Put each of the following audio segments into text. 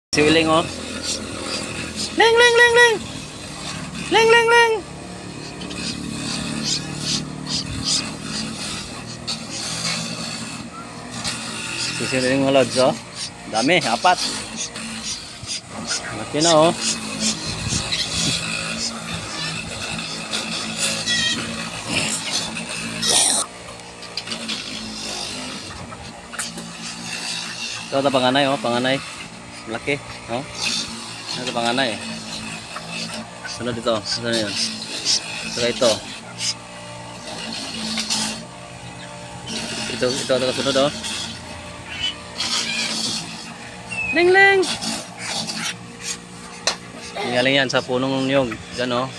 Siling oh. Ling ling ling ling. Ling ling ling. Siling mga lods oh. Dami, apat. Laki na oh. Ito ito panganay oh, panganay. Laki, oh. Ito panganay. Sunod ito, sunod yun. Saka ito. Ito kasunod oh. Ling ling. Galing yan sa punong niyog, diyan oh.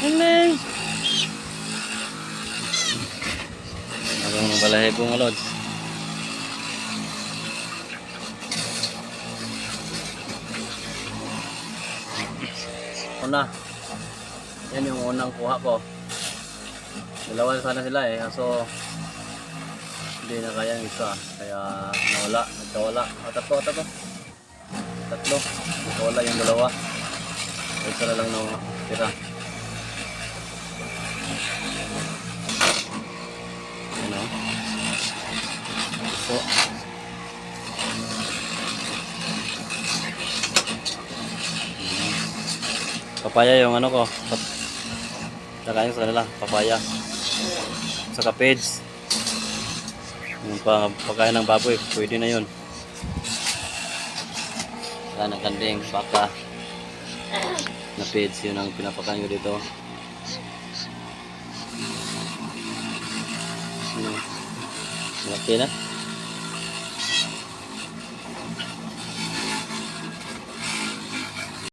Ling ling. Ang balahe po mga lods. Una. Yan yung unang kuha ko. Dalawa sana sila eh. So hindi na kaya yung isa. Kaya nawala. Nagkawala. Tatlo. Nagkawala yung dalawa. Isa na lang na tira. So, papaya yung ano ko. Nakain sa kanila, papaya. Saka peds. Yung pagkain ng baboy, pwede na yun. Saka ng kanding, baka. Na peds, yun ang pinapakain ko dito. Malaki na.